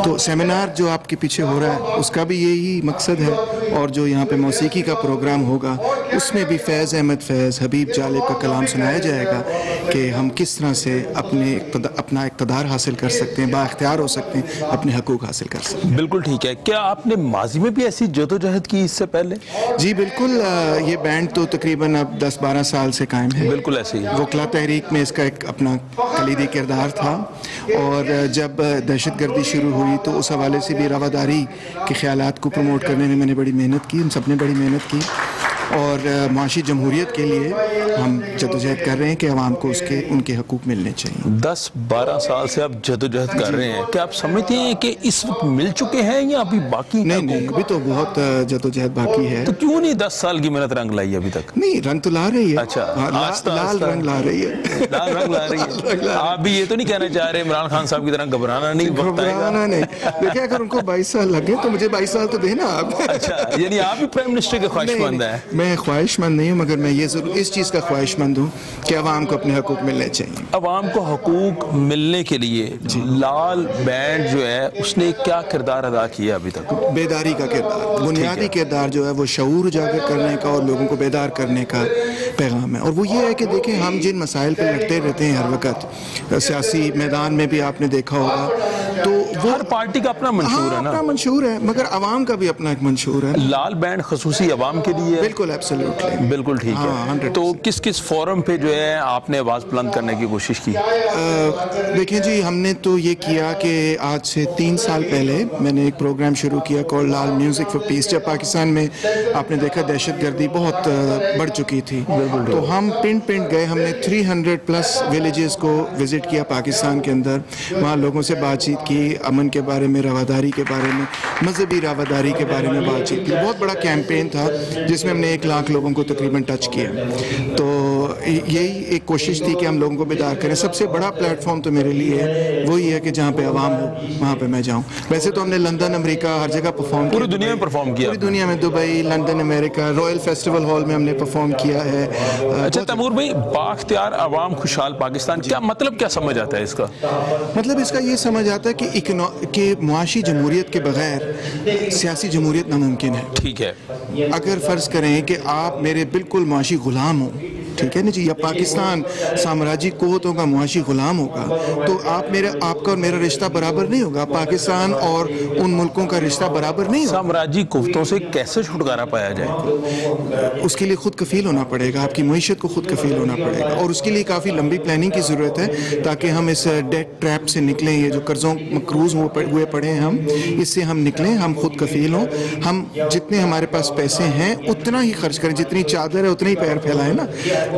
تو سیمینار جو آپ کے پیچھے ہو رہا ہے اس کا بھی یہی مقصد ہے, اور جو یہاں پہ موسیقی کا پروگرام ہوگا اس میں بھی فیض احمد فیض، حبیب جالب کا کلام سنایا جائے گا کہ ہم کس طرح سے اپنا اقتدار حاصل کر سکتے ہیں، با اختیار ہو سکتے ہیں، اپنے حقوق حاصل کر سکتے ہیں۔ بالکل ٹھیک ہے۔ کیا آپ نے ماضی میں بھی ایسی جدوجہد کی اس سے پہلے؟ جی بالکل، یہ بینڈ تو تقریباً اب 10-12 سال سے قائم ہے۔ بالکل ایسے ہی وکلا تحریک میں اس کا ایک اپنا کلیدی کردار تھا، اور جب دہشت گردی شروع ہوئی تو اس حوالے سے بھی رواداری کے خیالات کو پروموٹ کرنے میں نے بڑی محنت کی، ہم سب نے بڑی محنت کی، اور معاشی جمہوریت کے لیے ہم جدوجہد کر رہے ہیں کہ عوام کو ان کے حقوق ملنے چاہیے۔ 10-12 سال سے آپ جدوجہد کر رہے ہیں، کیا آپ سمجھتے ہیں کہ اس وقت مل چکے ہیں یا ابھی باقی؟ نہیں، ابھی تو بہت جدوجہد باقی ہے۔ تو کیوں نہیں 10 سال کی محنت رنگ لائی ابھی تک؟ نہیں، رنگ تو لا رہی ہے۔ اچھا، لال رنگ لا رہی ہے، لال رنگ لا رہی ہے۔ آپ بھی یہ تو نہیں کہنا چاہ رہے عمران خان صاحب کی طرح گھبرانا نہیں، وقت آئے گا؟ نہیں، دیکھیں اگر ان کو 22 سال لگے تو مجھے 22 سال تو دینا آپ۔ اچھا، یعنی آپ بھی پرائم منسٹر کے خواہش مند ہیں؟ میں خواہش مند نہیں ہوں، مگر میں یہ ضرور اس چیز کا خواہش مند ہوں کہ عوام کو اپنے حقوق ملنے چاہیے۔ عوام کو حقوق ملنے کے لیے لال بینڈ جو ہے اس نے کیا کردار ادا کیا ابھی تک؟ بیداری کا کردار، بنیادی کردار جو ہے وہ شعور اجاگر کرنے کا اور لوگوں کو بیدار کرنے کا پیغام ہے، اور وہ یہ ہے کہ دیکھیں ہم جن مسائل پہ لڑتے رہتے ہیں ہر وقت، سیاسی میدان میں بھی آپ نے دیکھا ہوگا، تو وہ ہر پارٹی کا اپنا منشور ہے نا، اپنا منشور ہے، مگر عوام کا بھی اپنا ایک منشور ہے۔ لال بینڈ خصوصی عوام کے لیے؟ بالکل، ایبسلیوٹلی، بالکل ٹھیک ہے۔ تو کس فورم پہ جو ہے آپ نے آواز بلند کرنے کی کوشش کی؟ دیکھیں جی، ہم نے تو یہ کیا کہ آج سے 3 سال پہلے میں نے ایک پروگرام شروع کیا کال لال میوزک فار پیس، جب پاکستان میں آپ نے دیکھا دہشت گردی بہت بڑھ چکی تھی، تو ہم پنڈ گئے، ہم نے 300+ ولیجز کو وزٹ کیا پاکستان کے اندر، وہاں لوگوں سے بات چیت کی، امن کے بارے میں، رواداری کے بارے میں، مذہبی رواداری کے بارے میں بات چیت کی۔ بہت بڑا کیمپین تھا جس میں ہم نے 1 لاکھ لوگوں کو تقریباً ٹچ کیا، تو یہی ایک کوشش تھی کہ ہم لوگوں کو بیدار کریں۔ سب سے بڑا پلیٹ فارم تو میرے لیے وہی ہے کہ جہاں پہ عوام ہو وہاں پہ میں جاؤں۔ ویسے تو ہم نے لندن، امریکہ، ہر جگہ پرفارم کیا، پوری دنیا میں پرفارم کیا، پوری دنیا میں، دبئی، لندن، امریکہ، رائل فیسٹیول ہال میں ہم نے پرفارم کیا ہے۔ اچھا تیمور بھائی، بااختیار عوام خوشحال پاکستان کیا مطلب، کیا سمجھ آتا ہے اس کا؟ مطلب اس کا یہ سمجھ آتا ہے کہ معاشی جمہوریت کے بغیر سیاسی جمہوریت ناممکن ہے۔ ٹھیک ہے، اگر فرض کریں کہ آپ میرے بالکل معاشی غلام ہوں، ٹھیک ہے نا جی، یا پاکستان سامراجی قوتوں کا معاشی غلام ہوگا تو آپ کا اور میرا رشتہ برابر نہیں ہوگا، پاکستان اور ان ملکوں کا رشتہ برابر نہیں ہوگا۔ سامراجی قوتوں سے کیسے چھٹکارا پایا جائے؟ اس کے لیے خود کفیل ہونا پڑے گا، آپ کی معیشت کو خود کفیل ہونا پڑے گا، اور اس کے لیے کافی لمبی پلاننگ کی ضرورت ہے تاکہ ہم اس ڈیٹ ٹریپ سے نکلیں، یہ جو قرضوں مقروض ہوئے پڑے ہیں ہم، اس سے ہم نکلیں، ہم خود کفیل ہوں، ہم جتنے ہمارے پاس پیسے ہیں اتنا ہی خرچ کریں، جتنی چادر ہے اتنا ہی پیر پھیلائیں نا،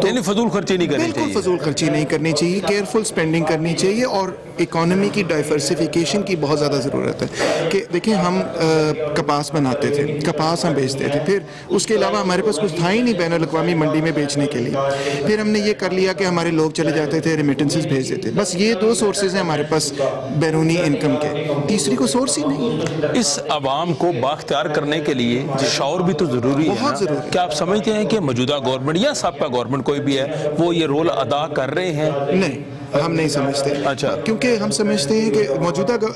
یعنی فضول خرچی نہیں کرنی چاہیے، بالکل فضول خرچی نہیں کرنی چاہیے، کیئرفل سپینڈنگ کرنی چاہیے، اور اکانومی کی ڈائیورسیفیکیشن کی بہت زیادہ ضرورت ہے۔ کہ دیکھیں ہم کپاس بناتے تھے، کپاس ہم بیچتے تھے، پھر اس کے علاوہ ہمارے پاس کچھ تھا ہی نہیں بین الاقوامی منڈی میں بیچنے کے لیے، پھر ہم نے یہ کر لیا کہ ہمارے لوگ چلے جاتے تھے ریمیٹنسز بھیج دیتے، بس یہ 2 سورسز ہیں ہمارے پاس بیرونی انکم کے، تیسری کو سورس ہی نہیں ہے۔ اس عوام کو بااختیار کرنے کے لیے شعور بھی تو ضروری ہے، بہت ضروری۔ کیا آپ سمجھتے ہیں کہ موجودہ گورنمنٹ یا سابقہ گورنمنٹ کوئی بھی ہے وہ یہ رول ادا کر رہے ہیں؟ نہیں، ہم نہیں سمجھتے، اچھا، کیونکہ ہم سمجھتے ہیں کہ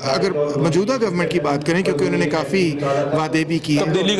اگر موجودہ گورنمنٹ کی بات کریں، کیونکہ انہوں نے کافی وعدے بھی کیے، تبدیلی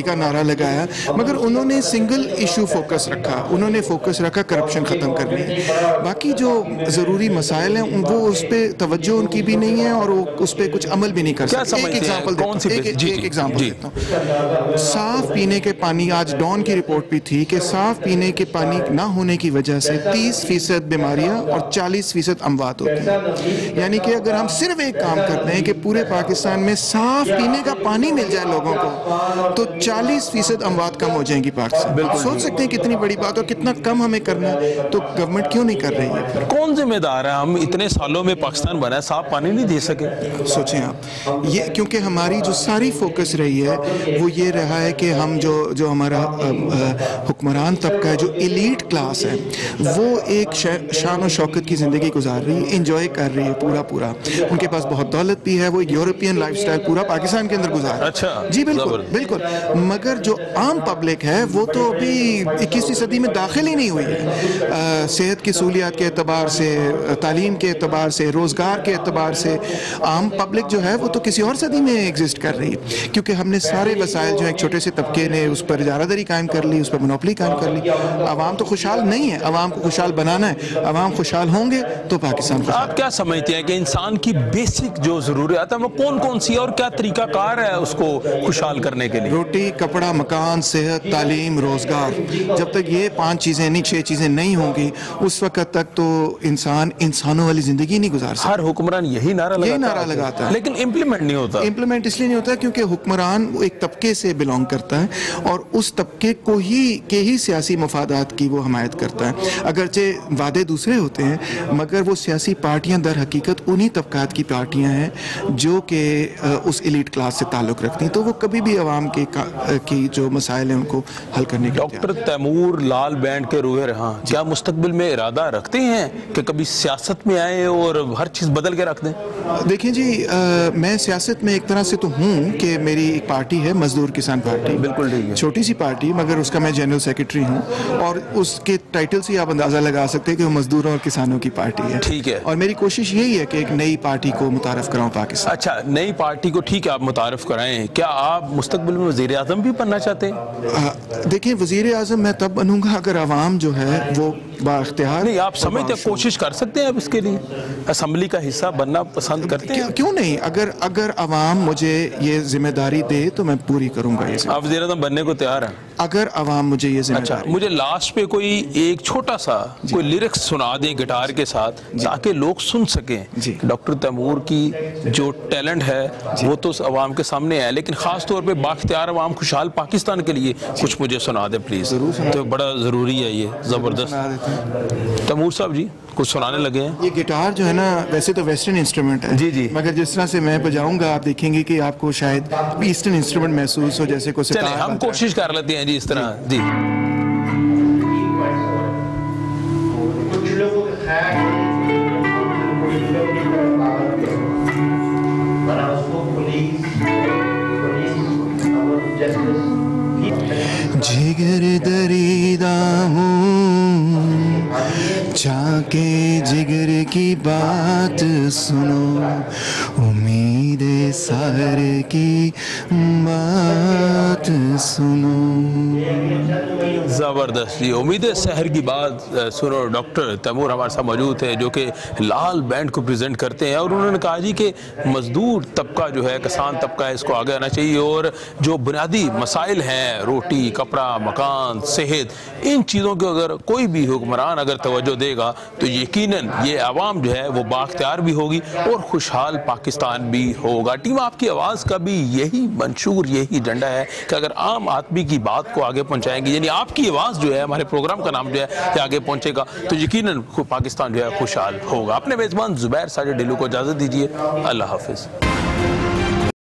کا نعرہ لگایا، مگر انہوں نے سنگل ایشو فوکس رکھا، انہوں نے فوکس رکھا کرپشن ختم کرنے، باقی جو ضروری مسائل ہیں وہ اس پہ توجہ ان کی بھی نہیں ہے اور وہ اس پہ کچھ عمل بھی نہیں کر سکتے۔ ایک ایگزامپل دیتا ہوں، صاف پینے کے پانی، آج ڈان کی رپورٹ بھی تھی کہ صاف پینے کے پانی نہ ہونے کی وجہ سے 30% بیماریاں اور 40% اموات ہوتی ہیں، یعنی کہ اگر ہم صرف ایک کام کرتے ہیں کہ پورے پاکستان میں صاف پینے کا پانی مل جائے لوگوں کو تو 40% اموات کم ہو جائیں گی پاکستان۔ سوچ سکتے ہیں کتنی بڑی بات اور کتنا کم ہمیں کرنا ہے، تو گورنمنٹ کیوں نہیں کر رہی ہے؟ کون ذمہ دار ہے؟ ہم اتنے سالوں میں پاکستان بنا ہے، صاف پانی نہیں دے سکے۔ سوچیں آپ، یہ کیونکہ ہماری جو ساری فوکس رہی ہے وہ یہ رہا ہے کہ ہم جو ہمارا حکمران طبقہ ہے، جو ایلیٹ کلاس ہے، وہ ایک شان و شوکت شوکت کی زندگی گزار رہی ہے, انجوائے کر رہی ہے پورا. ان کے پاس بہت دولت بھی ہے, وہ ایک یورپین لائف سٹائل پورا پاکستان کے اندر گزار رہا ہے. اچھا جی بالکل. مگر جو عام پبلک ہے وہ تو ابھی 21ویں صدی میں داخل ہی نہیں ہوئی ہے. صحت کی سہولیات کے اعتبار سے, تعلیم کے اعتبار سے, روزگار کے اعتبار سے عام پبلک جو ہے وہ تو کسی اور صدی میں ایگزسٹ کر رہی ہے, کیونکہ ہم نے سارے وسائل جو ایک چھوٹے سے طبقے نے اس پر اجارہ داری قائم کر لی, اس پر منوپلی قائم کر لی. عوام تو خوشحال نہیں ہے, عوام کو خوشحال بنانا ہے. عوام خوشحال ہوں گے تو پاکستان خوشحال. آپ کیا سمجھتے ہیں کہ انسان کی بیسک جو ضروریات ہیں وہ کون سی ہے اور کیا طریقہ کار ہے اس کو خوشحال کرنے کے لیے؟ روٹی, کپڑا, مکان, صحت, تعلیم, روزگار. جب تک یہ 5 چیزیں نہیں, 6 چیزیں نہیں ہوں گی, اس وقت تک تو انسانوں والی زندگی نہیں گزار سکتا. ہر حکمران یہی نعرہ لگاتا ہے, لیکن امپلیمنٹ نہیں ہوتا. امپلیمنٹ اس لیے نہیں ہوتا کیونکہ حکمران ایک طبقے سے بلونگ کرتا ہے اور اس طبقے کو ہی سیاسی مفادات کی وہ حمایت کرتا ہے. اگرچہ وعدے دوسرے ہوتے ہیں مگر وہ سیاسی پارٹیاں در حقیقت انہی طبقات کی پارٹیاں ہیں جو کہ اس ایلیٹ کلاس سے تعلق رکھتی ہیں, تو وہ کبھی بھی عوام کی جو مسائل ہیں ان کو حل کرنے کے. ڈاکٹر تیمور لال بینڈ کے روح رہاں کیا مستقبل میں ارادہ رکھتے ہیں کہ کبھی سیاست میں آئیں اور ہر چیز بدل کے رکھ دیں؟ دیکھیں جی, میں سیاست میں ایک طرح سے تو ہوں کہ میری ایک پارٹی ہے مزدور کسان پارٹی. بالکل ٹھیک ہے, چھوٹی سی پارٹی مگر اس کا میں جنرل سیکرٹری ہوں, اور اس کے ٹائٹل سے آپ اندازہ لگا سکتے ہیں کہ وہ مزدوروں اور کسانوں کی پارٹی ہے. ٹھیک ہے, اور میری کوشش یہی ہے کہ ایک نئی پارٹی کو متعارف کراؤں پاکستان. اچھا, نئی پارٹی کو ٹھیک ہے آپ متعارف کرائیں, کیا آپ مستقبل میں وزیر اعظم بھی بننا چاہتے ہیں؟ دیکھیں, وزیر اعظم میں تب بنوں گا اگر عوام جو ہے وہ بااختیار. نہیں, آپ سمجھتے ہیں کوشش کر سکتے ہیں آپ اس کے لیے, اسمبلی کا حصہ بننا پسند کرتے ہیں؟ کیوں نہیں, اگر عوام مجھے یہ ذمہ داری دے تو میں پوری کروں گا. یہ آپ وزیر اعظم بننے کو تیار ہیں اگر عوام مجھے یہ ذمہ داری. مجھے لاسٹ پہ کوئی ایک چھوٹا سا کوئی لیرکس سنا دیں گٹار کے ساتھ تاکہ لوگ سن سکیں. ڈاکٹر تیمور کی جو ٹیلنٹ ہے وہ تو عوام کے سامنے ہے, لیکن خاص طور پہ بااختیار عوام خوشحال پاکستان کے لیے کچھ مجھے سنا دیں پلیز. تو بڑا ضروری ہے, یہ زبردست. تیمور صاحب جی کچھ سنانے لگے ہیں. یہ گٹار جو ہے نا ویسے تو ویسٹرن انسٹرومنٹ ہے, جی, مگر جس طرح سے میں بجاؤں گا آپ دیکھیں گے کہ آپ کو شاید ایسٹرن انسٹرومنٹ محسوس ہو, جیسے کوئی ستار. چلیں ہم کوشش کر لیتے ہیں جی اس طرح. جی جگر دریدہ ہوں, چاہ کے جگر کی بات سنو, امید سحر کی بات سنو. زبردست جی, امید سحر کی بات سنو. ڈاکٹر تیمور ہمارے ساتھ موجود ہے جو کہ لال بینڈ کو پریزنٹ کرتے ہیں, اور انہوں نے کہا جی کہ مزدور طبقہ جو ہے, کسان طبقہ ہے, اس کو آگے آنا چاہیے, اور جو بنیادی مسائل ہیں روٹی, کپڑا, مکان, صحت, ان چیزوں کے اگر کوئی بھی حکمران اگر توجہ دے گا تو یقیناً یہ عوام جو ہے وہ بااختیار بھی ہوگی اور خوشحال پاکستان بھی ہوگا. ٹیم آپ کی آواز کا بھی یہی منشور, یہی ڈنڈا ہے کہ اگر عام آدمی کی بات کو آگے پہنچائیں گے, یعنی آپ کی آواز جو ہے, ہمارے پروگرام کا نام جو ہے یہ آگے پہنچے گا تو یقیناً پاکستان جو ہے خوشحال ہوگا. اپنے میزبان زبیر ساجد ڈھلو کو اجازت دیجیے. اللہ حافظ.